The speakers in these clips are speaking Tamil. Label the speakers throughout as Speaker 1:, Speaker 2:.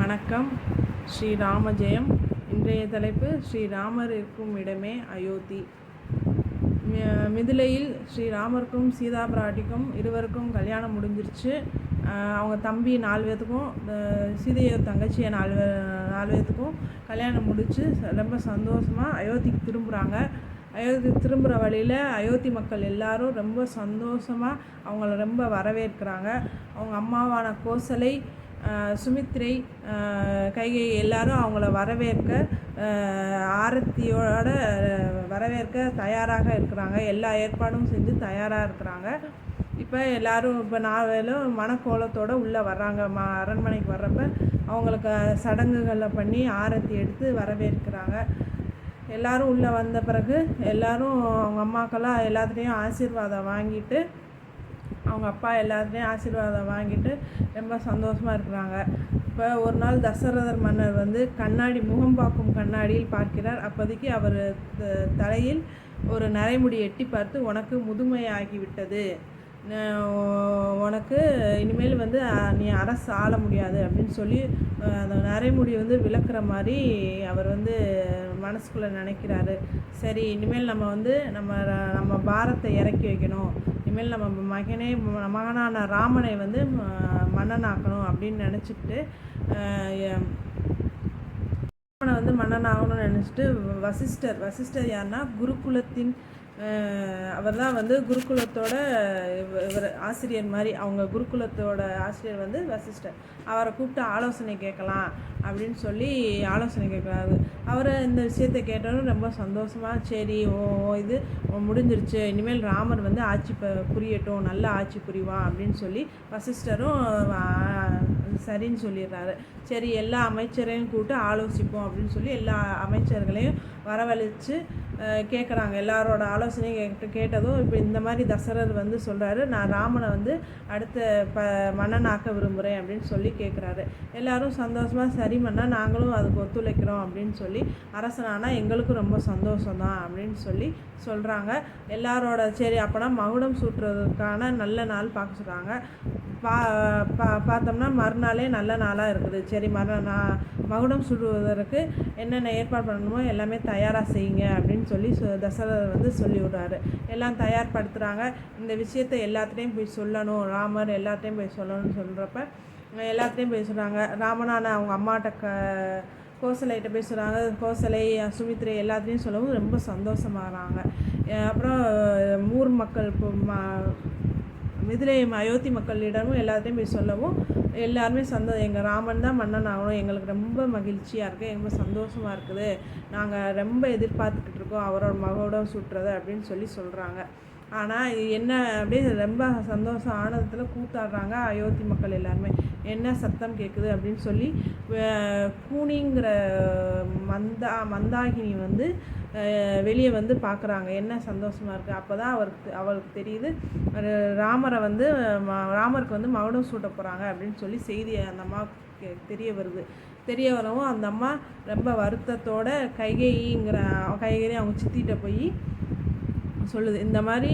Speaker 1: வணக்கம். ஸ்ரீராம ஜெயம். இன்றைய தலைப்பு ஸ்ரீராமர் இருக்கும் இடமே அயோத்தி. மிதிலையில் ஸ்ரீராமருக்கும் சீதா பிராட்டிக்கும் இருவருக்கும் கல்யாணம் முடிஞ்சிருச்சு. அவங்க தம்பி 4 பேர்த்துக்கும் சீதையை தங்கச்சியை 4 பேர்த்துக்கும் கல்யாணம் முடித்து ரொம்ப சந்தோஷமாக அயோத்திக்கு திரும்புகிறாங்க. அயோத்தி திரும்புகிற வழியில் அயோத்தி மக்கள் எல்லாரும் ரொம்ப சந்தோஷமாக அவங்கள ரொம்ப வரவேற்கிறாங்க. அவங்க அம்மாவான கோசலை, சுமித்ரை, கைகை எல்லாரும் அவங்கள வரவேற்க ஆரத்தியோட வரவேற்க தயாராக இருக்கிறாங்க. எல்லா ஏற்பாடும் செஞ்சு தயாராக இருக்கிறாங்க. இப்போ எல்லோரும் இப்போ 4 பேரும் மனக்கோலத்தோடு உள்ளே வர்றாங்க. அரண்மனைக்கு வர்றப்ப அவங்களுக்கு சடங்குகளை பண்ணி ஆரத்தி எடுத்து வரவேற்கிறாங்க. எல்லோரும் உள்ளே வந்த பிறகு எல்லோரும் அவங்க அம்மாக்கெல்லாம் எல்லாத்துலேயும் ஆசீர்வாதம் வாங்கிட்டு, அவங்க அப்பா எல்லாத்துலேயும் ஆசீர்வாதம் வாங்கிட்டு ரொம்ப சந்தோஷமாக இருக்கிறாங்க. இப்போ ஒரு நாள் தசரதர் மன்னர் கண்ணாடி, முகம் பார்க்கும் கண்ணாடியில் பார்க்கிறார். அப்போதைக்கு அவர் தலையில் ஒரு நரைமுடி எட்டி பார்த்து, உனக்கு முதுமையாகிவிட்டது, உனக்கு இனிமேல் நீ அரசு ஆள முடியாது அப்படின்னு சொல்லி அந்த நரைமுடி விளக்குற மாதிரி அவர் மனசுக்குள்ளே நினைக்கிறாரு. சரி, இனிமேல் நம்ம நம்ம பாரத்தை இறக்கி வைக்கணும், இனிமேல் நம்ம மகனான ராமனை மன்னனாக்கணும் அப்படின்னு நினச்சிக்கிட்டு ராமனை மன்னனாகணும்னு நினச்சிட்டு வசிஷ்டர் யாருன்னா குருகுலத்தின் அவர் தான் குருகுலத்தோட இவர் ஆசிரியர் மாதிரி. அவங்க குருகுலத்தோட ஆசிரியர் வசிஷ்டர். அவரை கூப்பிட்டு ஆலோசனை கேட்கலாம் அப்படின்னு சொல்லி ஆலோசனை கேட்குறாரு. அவரை இந்த விஷயத்தை கேட்டோன்னு ரொம்ப சந்தோஷமாக, சரி இது முடிஞ்சிருச்சு, இனிமேல் ராமர் ஆட்சி புரியட்டும், நல்ல ஆட்சி புரிவான் அப்படின்னு சொல்லி வசிஷ்டரும் சரின்னு சொல்லிடுறாரு. சரி, எல்லா அமைச்சரையும் கூப்பிட்டு ஆலோசிப்போம் அப்படின்னு சொல்லி எல்லா அமைச்சர்களையும் வரவழைச்சு கேட்குறாங்க. எல்லாரோட ஆலோசனையும் கேட்டதும் இப்போ இந்த மாதிரி தசரர் சொல்கிறாரு, நான் ராமனை அடுத்த மன்னனாக்க விரும்புகிறேன் அப்படின்னு சொல்லி கேட்குறாரு. எல்லோரும் சந்தோஷமாக சரி மன்னா, நாங்களும் அதுக்கு ஒத்துழைக்கிறோம் அப்படின்னு சொல்லி, அரசனானா எங்களுக்கும் ரொம்ப சந்தோஷம்தான் அப்படின்னு சொல்லி சொல்கிறாங்க. எல்லாரோட சரி அப்போனா மகுடம் சூட்டுறதுக்கான நல்ல நாள் பார்க்க சொல்கிறாங்க. பார்த்தோம்னா மறுநாளே நல்ல நாளாக இருக்குது. சரி, மகுடம் சுடுவதற்கு என்னென்ன ஏற்பாடு பண்ணணுமோ எல்லாமே தயாராக செய்யுங்க அப்படின்னு சொல்லி தசரதர் சொல்லி விடுறாரு. எல்லாம் தயார்படுத்துகிறாங்க. இந்த விஷயத்தை எல்லாத்துலேயும் போய் சொல்லணும், ராமர் எல்லாத்தையும் போய் சொல்லணும்னு சொல்கிறப்ப எல்லாத்தையும் போய் சொல்கிறாங்க. ராமனான அவங்க அம்மாட்ட கோசலைகிட்ட போய் சொல்கிறாங்க. கோசலை, சுமித்ரை எல்லாத்துலேயும் சொல்லவும் ரொம்ப சந்தோஷமாகறாங்க. அப்புறம் ஊர் மக்கள் மிதிலை அயோத்தி மக்களிடமும் எல்லாத்தையும் போய் சொல்லவும் எல்லாருமே எங்கள் ராமன் தான் மன்னன் ஆகணும், எங்களுக்கு ரொம்ப மகிழ்ச்சியாக இருக்குது, ரொம்ப சந்தோஷமாக இருக்குது, நாங்கள் ரொம்ப எதிர்பார்த்துக்கிட்டு இருக்கோம் அவரோட மகோடம் சுட்டுறது அப்படின்னு சொல்லி சொல்கிறாங்க. ஆனால் இது என்ன அப்படியே ரொம்ப சந்தோஷம் ஆனந்தத்தில் கூத்தாடுறாங்க அயோத்தி மக்கள் எல்லாருமே. என்ன சத்தம் கேட்குது அப்படின்னு சொல்லி கூனிங்கிற மந்தாகினி வெளியே பார்க்குறாங்க. என்ன சந்தோஷமாக இருக்குது. அப்போ தான் அவருக்கு தெரியுது, ராமருக்கு மகுடம் சூட்ட போகிறாங்க அப்படின்னு சொல்லி செய்தி அந்த அம்மாவுக்கு தெரிய வருது. தெரிய வரவும் அந்த அம்மா ரொம்ப வருத்தத்தோட கைகை அவங்க சித்திகிட்ட போய் சொல்லுது, இந்த மாதிரி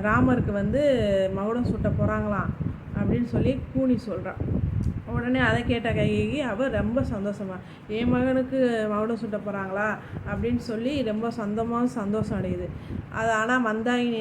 Speaker 1: ராமருக்கு மகுடம் சூட்ட போகிறாங்களாம் அப்படின்னு சொல்லி கூனி சொல்கிறான். உடனே அதை கேட்ட கைகை அவர் ரொம்ப சந்தோஷமாக, என் மகனுக்கு மகுடம் சுட்ட போகிறாங்களா அப்படின்னு சொல்லி ரொம்ப சந்தோஷம் அடையுது. அது ஆனால் மந்தாகினி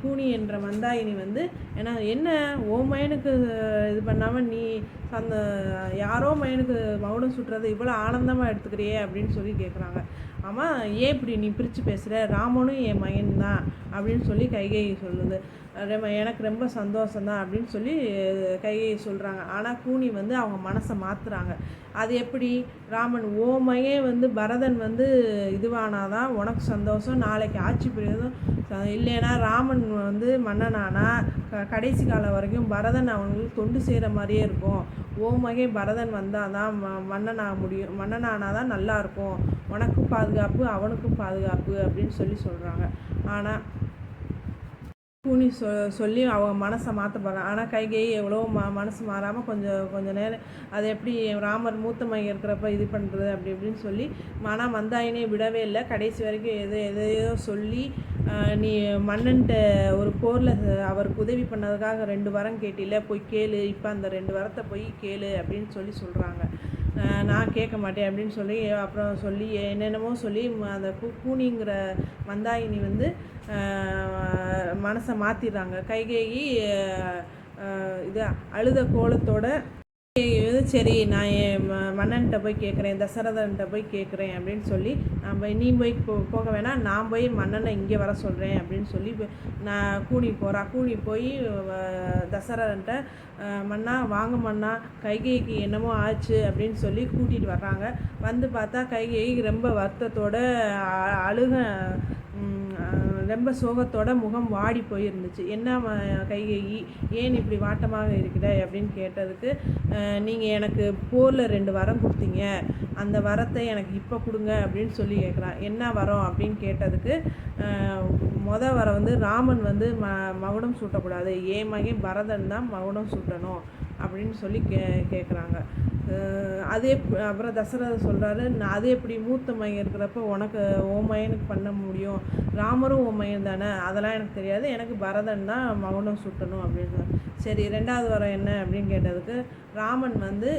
Speaker 1: கூனி என்ற மந்தாகினி ஏன்னா என்ன ஓ மயனுக்கு இது பண்ணாமல் நீ யாரோ மயனுக்கு மகுடம் சுட்டுறது இவ்வளோ ஆனந்தமாக எடுத்துக்கிறியே அப்படின்னு சொல்லி கேட்குறாங்க. ஆமாம், ஏன் இப்படி நீ பிரித்து பேசுகிற, ராமனும் என் மகன் தான் அப்படின்னு சொல்லி கைகை சொல்லுது. எனக்கு ரொம்ப சந்தோஷம்தான் அப்படின்னு சொல்லி கைகை சொல்கிறாங்க. ஆனால் கூனி அவங்க மனசை மாற்றுறாங்க. அது எப்படி, ராமன் ஓமையே பரதன் இதுவானாதான் உனக்கு சந்தோஷம், நாளைக்கு ஆட்சி புரியுதும், இல்லைன்னா ராமன் மன்னனானா கடைசி காலம் வரைக்கும் பரதன் அவங்களுக்கு தொண்டு செய்கிற மாதிரியே இருக்கும், ஓமகே பரதன் வந்தால் தான் மன்னனாக முடியும், மன்னனானாதான் நல்லாயிருக்கும், உனக்கும் பாதுகாப்பு அவனுக்கும் பாதுகாப்பு அப்படின்னு சொல்கிறாங்க. ஆனால் கூனி சொல்லி அவங்க மனசை மாற்ற போகிறாங்க. ஆனால் கைகை எவ்வளோ மனசு மாறாமல் கொஞ்சம் நேரம் அது எப்படி ராமர் மூத்த மையம் இருக்கிறப்ப இது பண்ணுறது அப்படி இப்படின்னு சொல்லி மந்தாயினே விடவே இல்லை. கடைசி வரைக்கும் எதையோ சொல்லி நீ மன்னன்ட்ட ஒரு போரில் அவருக்கு உதவி பண்ணதுக்காக 2 வரம் கேட்டில, போய் கேளு, இப்போ அந்த 2 வரத்தை போய் கேளு அப்படின்னு சொல்கிறாங்க. நான் கேட்க மாட்டேன் அப்படின்னு சொல்லி அப்புறம் சொல்லி என்னென்னமோ சொல்லி அந்த கூனிங்கிற மந்தாயினி வந்து மனசை மாற்றிடுறாங்க. கைகேயி இது அழுத கோலத்தோட சரி நான் என் மன்னன்கிட்ட போய் கேட்குறேன், தசரதன்கிட்ட போய் கேட்குறேன் அப்படின்னு சொல்லி நீ போய் போக வேணாம், நான் போய் மன்னனை இங்கே வர சொல்கிறேன் அப்படின்னு சொல்லி நான் கூனி போய் தசரதன்கிட்ட மன்னா வாங்க மன்னா, கைகேயிக்கு என்னமோ ஆச்சு அப்படின்னு சொல்லி கூட்டிகிட்டு வர்றாங்க. வந்து பார்த்தா கைகேயி ரொம்ப வருத்தத்தோட அழுக ரொம்ப சோகத்தோட முகம் வாடி போயிருந்துச்சு. என்ன கைகேயி, ஏன் இப்படி வாட்டமாக இருக்கிற அப்படின்னு கேட்டதுக்கு, நீங்கள் எனக்கு போரில் 2 வரம் கொடுத்தீங்க, அந்த வரத்தை எனக்கு இப்போ கொடுங்க அப்படின்னு சொல்லி கேட்குறான். என்ன வரம் அப்படின்னு கேட்டதுக்கு, வரம் வந்து ராமன் வந்து மகுடம் சூட்டக்கூடாது, ஏன் மகன் பரதன் தான் மகுடம் சூட்டணும் அப்படின்னு சொல்லி கேட்குறாங்க. அதே அப்புறம் தசரதர் சொல்கிறாரு, நான் அது எப்படி மூத்த மையன் இருக்கிறப்ப உனக்கு ஓமையனுக்கு பண்ண முடியும், ராமரும் ஓமையன் தானே, அதெல்லாம் எனக்கு தெரியாது, எனக்கு பரதன் தான் மகுடம் சூட்டணும் அப்படின்னு. சரி 2வது வரம் என்ன அப்படின்னு கேட்டதுக்கு, ராமன் வந்து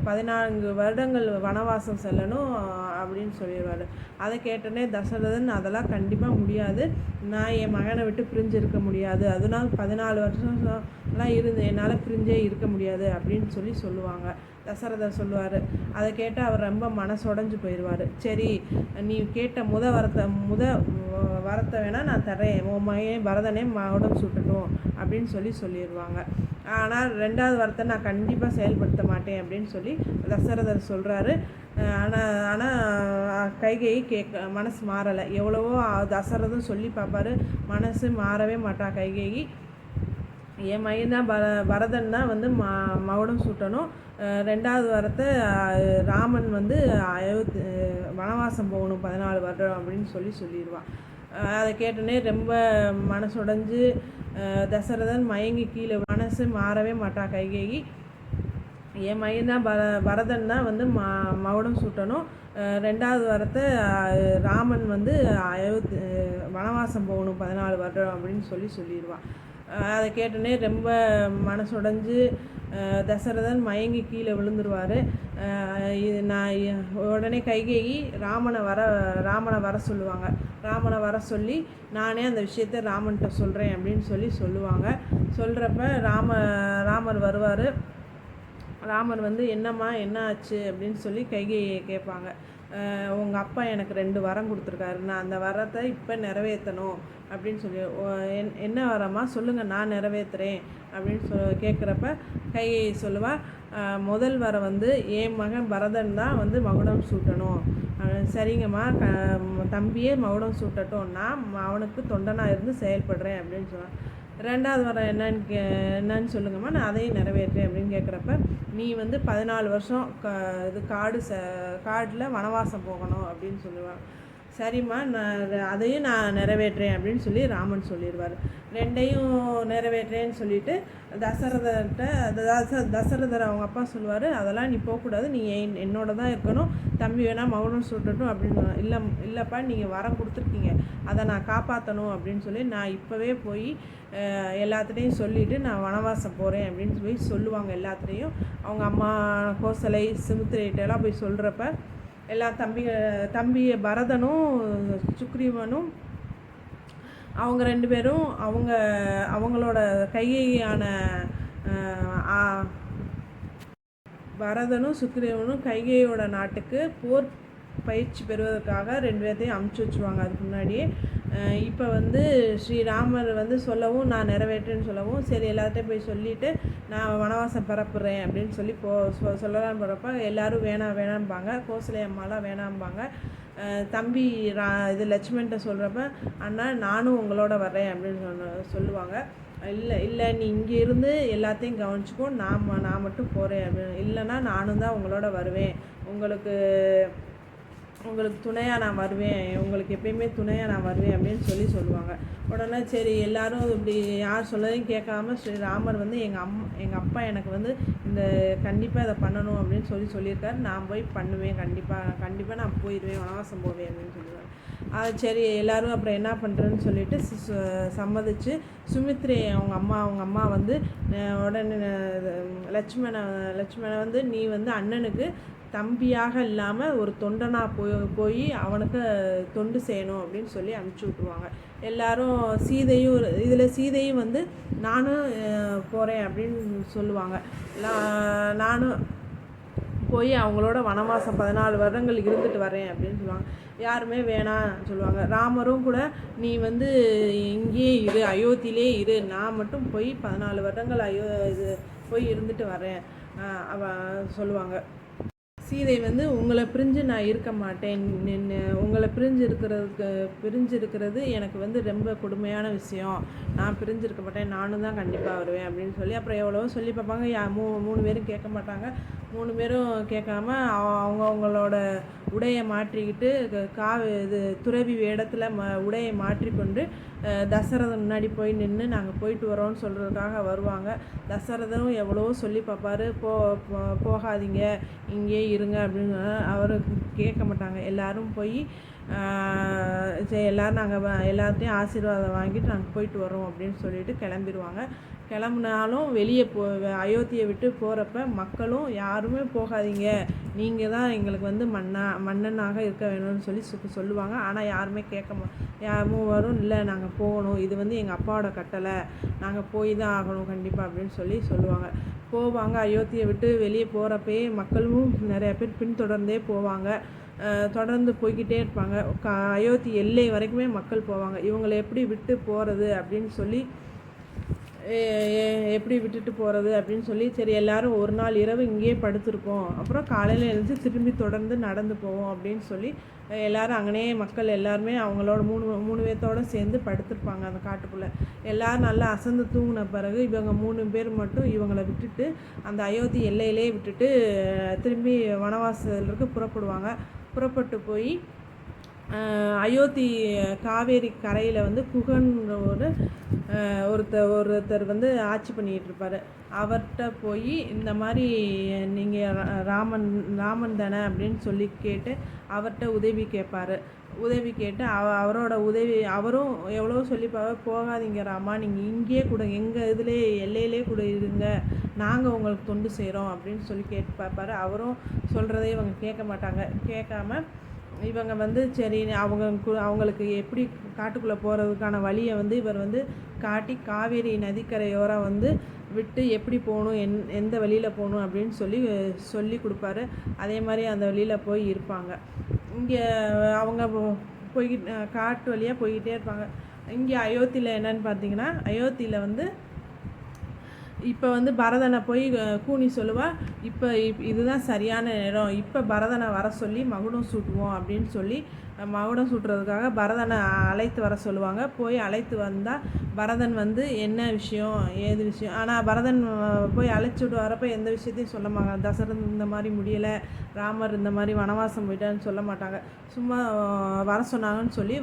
Speaker 1: 14 வருடங்கள் வனவாசம் செல்லணும் அப்படின்னு சொல்லிடுவார். அதை கேட்டோன்னே தசரதன் அதெல்லாம் கண்டிப்பாக முடியாது, நான் என் மகனை விட்டு பிரிஞ்சு இருக்க முடியாது, அதனால் 14 வருஷம்லாம் இருந்து என்னால் பிரிஞ்சே இருக்க முடியாது அப்படின்னு சொல்லுவாங்க. தசரதர் சொல்லுவார். அதை கேட்டு அவர் ரொம்ப மனசுடைஞ்சு போயிடுவார். சரி நீ கேட்ட வரத்தை வேணால் நான் தரேன், உன் மகன் பரதனே மகுடம் சூட்டட்டும் அப்படின்னு சொல்லிடுவாங்க. ஆனால் 2வது வரத்தை நான் கண்டிப்பாக செயல்படுத்த மாட்டேன் அப்படின்னு சொல்லி தசரதர் சொல்கிறாரு. ஆனால் கைகேயி மனசு மாறலை. எவ்வளவோ தசரதம் சொல்லி பார்ப்பாரு, மனசு மாறவே மாட்டா கைகேயி. என் மகன் தான் பரதன் தான் வந்து மகுடம் சூட்டணும், 2வது வரத்தை ராமன் வந்து வனவாசம் போகணும் 14 வருடம் அப்படின்னு சொல்லிடுவான். அதை கேட்டோன்னே ரொம்ப மனசுடைஞ்சு தசரதன் மயங்கி கீழே, மனசு மாறவே மாட்டா கைகேயி. என் மகன் தான் பரதன் தான் வந்து மகுடம் சூட்டணும், 2வது வரத்தை ராமன் வந்து வனவாசம் போகணும் 14 வருடம் அப்படின்னு சொல்லிடுவான். அதை கேட்டோன்னே ரொம்ப மனசுடைஞ்சு தசரதன் மயங்கி கீழே விழுந்துருவார். உடனே கைகேயி ராமனை வர சொல்லுவாங்க. ராமனை வர சொல்லி நானே அந்த விஷயத்தை ராமன்கிட்ட சொல்கிறேன் அப்படின்னு சொல்லுவாங்க. சொல்கிறப்ப ராமர் வருவார். ராமர் வந்து என்னம்மா என்ன ஆச்சு அப்படின்னு சொல்லி கைகேயை கேட்பாங்க. உங்கள் அப்பா எனக்கு 2 வரம் கொடுத்துருக்காரு, நான் அந்த வரத்தை இப்போ நிறைவேற்றணும் அப்படின்னு சொல்லி, என்ன வரமா சொல்லுங்கள், நான் நிறைவேற்றுறேன் அப்படின்னு கேட்குறப்ப கைகேயி சொல்லுவாள், முதல் வரம் வந்து என் மகன் பரதன் தான் வந்து மகுடம் சூட்டணும். சரிங்கம்மா, தம்பியே மகுடம் சூட்டட்டும், நான் அவனுக்கு தொண்டனாக இருந்து செயல்படுறேன் அப்படின்னு சொன்னான். 2வது வரம் என்னன்னு சொல்லுங்கம்மா, நான் அதையும் நிறைவேற்றேன் அப்படின்னு கேட்குறப்ப, நீ வந்து 14 வருஷம் காடில் வனவாசம் போகணும் அப்படின்னு சொல்லுவாள். சரிம்மா, அதையும் நான் நிறைவேற்றேன் அப்படின்னு சொல்லி ராமன் சொல்லிடுவார். 2யும் நிறைவேற்றேன்னு சொல்லிவிட்டு தசரதர் அவங்க அப்பா சொல்லுவார், அதெல்லாம் நீ போகக்கூடாது, நீ என்னோட தான் இருக்கணும், தம்பி வேணால் மகுடம் சூட்டட்டும் அப்படின்னு. இல்லைப்பா, நீங்கள் வரம் கொடுத்துருக்கீங்க, அதை நான் காப்பாற்றணும் அப்படின்னு சொல்லி நான் இப்போவே போய் எல்லாத்துலேயும் சொல்லிவிட்டு நான் வனவாசம் போகிறேன் அப்படின்னு சொல்லுவாங்க. எல்லாத்துலேயும் அவங்க அம்மா கோசலை சுமித்திரைட்டெல்லாம் போய் சொல்கிறப்ப எல்லா தம்பி பரதனும் சுக்ரீவனும் அவங்க 2 பேரும் அவங்களோட கையான பரதனும் சுக்ரீவனும் கைகேயோட நாட்டுக்கு போர் பயிற்சி பெறுவதற்காக 2 பேர்த்தையும் அமுச்சு வச்சுருவாங்க. அதுக்கு முன்னாடியே இப்போ வந்து ஸ்ரீராமர் வந்து சொல்லவும், நான் நிறைவேற்றேன்னு சொல்லவும், சரி எல்லார்ட்டையும் போய் சொல்லிவிட்டு நான் வனவாசம் பரப்புறேன் அப்படின்னு சொல்லி சொல்லலாம் போகிறப்ப எல்லோரும் வேணாம்பாங்க. கோசலை அம்மாலாம் வேணாம்பாங்க. தம்பி இது லட்சுமண்கிட்ட சொல்கிறப்ப, அண்ணா நானும் உங்களோட வர்றேன் அப்படின்னு சொல்லுவாங்க. இல்லை நீ இங்கே இருந்து எல்லாத்தையும் கவனிச்சிக்கோ, நான் மட்டும் போகிறேன் அப்படின்னு. இல்லைன்னா நானும் தான் உங்களோட வருவேன், உங்களுக்கு உங்களுக்கு துணையாக நான் வருவேன், உங்களுக்கு எப்பயுமே துணையாக நான் வருவேன் அப்படின்னு சொல்லுவாங்க. உடனே சரி எல்லோரும் இப்படி யார் சொல்லதையும் கேட்காம ஸ்ரீ ராமர் வந்து எங்கள் அப்பா எனக்கு வந்து இந்த கண்டிப்பாக இதை பண்ணணும் அப்படின்னு சொல்லியிருக்காரு, நான் போய் பண்ணுவேன், கண்டிப்பாக நான் போயிடுவேன், வனவாசம் போவேன் அப்படின்னு சொல்லுவாங்க. அது சரி எல்லோரும் அப்புறம் என்ன பண்ணுறேன்னு சொல்லிட்டு சம்மதிச்சு சுமித்ரை அவங்க அம்மா வந்து உடனே லட்சுமணை வந்து நீ வந்து அண்ணனுக்கு தம்பியாக இல்லாமல் ஒரு தொண்டனாக போய் அவனுக்கு தொண்டு செய்யணும் அப்படின்னு சொல்லி அனுப்பிச்சி விட்ருவாங்க. எல்லோரும் சீதையும் வந்து நானும் போகிறேன் அப்படின்னு சொல்லுவாங்க. நானும் போய் அவங்களோட வனவாசம் 14 வருடங்கள் இருந்துட்டு வரேன் அப்படின்னு சொல்லுவாங்க. யாருமே வேணாம் சொல்லுவாங்க. ராமரும் கூட நீ வந்து இங்கேயே இரு, அயோத்தியிலே இரு, நான் மட்டும் போய் 14 வருடங்கள் போய் இருந்துட்டு வரேன் சொல்லுவாங்க. சீதை வந்து உங்களை பிரிஞ்சு நான் இருக்க மாட்டேன், உங்களை பிரிஞ்சிருக்கிறது எனக்கு வந்து ரொம்ப கொடுமையான விஷயம், நான் பிரிஞ்சிருக்க மாட்டேன், நானும் தான் கண்டிப்பாக வருவேன் அப்படின்னு சொல்லி அப்புறம் எவ்வளவோ சொல்லி பார்ப்பாங்க. மூணு பேரும் கேட்க மாட்டாங்க. 3 பேரும் கேட்காம அவங்களோட உடையை மாற்றிக்கிட்டு துறவி வேடத்தில் உடையை மாற்றிக்கொண்டு தசரதன் முன்னாடி போய் நின்று நாங்கள் போயிட்டு வரோன்னு சொல்கிறதுக்காக வருவாங்க. தசரதனும் எவ்வளவோ சொல்லி பார்ப்பாரு, போகாதீங்க இங்கேயே இருங்க அப்படின்னு. அவர் கேட்க மாட்டாங்க. எல்லோரும் போய் எல்லோரும் நாங்கள் எல்லாத்தையும் ஆசீர்வாதம் வாங்கிட்டு நாங்கள் போயிட்டு வரோம் அப்படின்னு சொல்லிட்டு கிளம்பிடுவாங்க. கிளம்புனாலும் வெளியே அயோத்தியை விட்டு போகிறப்ப மக்களும் யாருமே போகாதீங்க, நீங்கள் தான் எங்களுக்கு வந்து மன்னனாக இருக்க வேணும்னு சொல்லுவாங்க. ஆனால் யாருமே வரும் இல்லை, நாங்கள் போகணும், இது வந்து எங்கள் அப்பாவோட கட்டளை, நாங்கள் போய் தான் ஆகணும் கண்டிப்பாக அப்படின்னு சொல்லுவாங்க. போவாங்க. அயோத்தியை விட்டு வெளியே போகிறப்பயே மக்களும் நிறைய பேர் பின்தொடர்ந்தே போவாங்க. தொடர்ந்து போய்கிட்டே இருப்பாங்க. அயோத்தி எல்லை வரைக்குமே மக்கள் போவாங்க. இவங்களை எப்படி விட்டு போகிறது அப்படின்னு சொல்லி சரி எல்லோரும் ஒரு நாள் இரவு இங்கேயே படுத்திருப்போம், அப்புறம் காலையில் எழுந்து திரும்பி தொடர்ந்து நடந்து போவோம் அப்படின்னு சொல்லி எல்லோரும் அங்கனே மக்கள் எல்லாருமே அவங்களோட மூணு பேர்த்தோடு சேர்ந்து படுத்திருப்பாங்க அந்த காட்டுக்குள்ளே. எல்லோரும் நல்லா அசந்து தூங்கின பிறகு இவங்க 3 பேர் மட்டும் இவங்களை விட்டுட்டு அந்த அயோத்தி எல்லையிலே விட்டுட்டு திரும்பி வனவாசலுக்கு புறப்பட்டு போய் அயோத்தி காவேரி கரையில் வந்து குகன்ற ஒருத்தர் வந்து ஆட்சி பண்ணிகிட்டு இருப்பார். அவர்கிட்ட போய் இந்த மாதிரி நீங்கள் ராமன் தானே அப்படின்னு சொல்லி கேட்டு அவர்கிட்ட உதவி கேட்டு அவரோட உதவி அவரும் எவ்வளோ சொல்லி போகாதீங்க ராமா, நீங்கள் இங்கேயே கூட எங்கள் எல்லையிலே கூட இருங்க, நாங்கள் உங்களுக்கு தொண்டு செய்கிறோம் அப்படின்னு சொல்லி கேட்டு பார்ப்பாரு. அவரும் சொல்கிறதே இவங்க கேட்காம இவங்க வந்து சரி அவங்களுக்கு எப்படி காட்டுக்குள்ளே போகிறதுக்கான வழியை வந்து இவர் வந்து காட்டி காவேரி நதிக்கரையோரம் வந்து விட்டு எப்படி போகணும், எந்த வழியில் போகணும் அப்படின்னு சொல்லி கொடுப்பாரு. அதே மாதிரி அந்த வழியில் போய் இருப்பாங்க. இங்கே அவங்க காட்டு வழியாக போய்கிட்டே இருப்பாங்க. இங்கே அயோத்தியில் என்னன்னு பார்த்தீங்கன்னா, அயோத்தியில் வந்து இப்போ வந்து பரதனை போய் கூனி சொல்லுவாள், இப்போ இதுதான் சரியான நேரம், இப்போ பரதனை வர சொல்லி மகுடம் சூட்டுவோம் அப்படின்னு சொல்லி மகுடம் சூட்டுறதுக்காக பரதனை அழைத்து வர சொல்லுவாங்க. போய் அழைத்து வந்தால் பரதன் வந்து என்ன விஷயம் ஏது விஷயம், ஆனால் பரதன் போய் அழைச்சிட்டு வரப்போ எந்த விஷயத்தையும் சொல்ல மாட்டாங்க. தசரதன் இந்த மாதிரி முடியலை, ராமர் இந்த மாதிரி வனவாசம் போயிட்டான்னு சொல்ல மாட்டாங்க. சும்மா வர சொன்னாங்கன்னு சொல்லி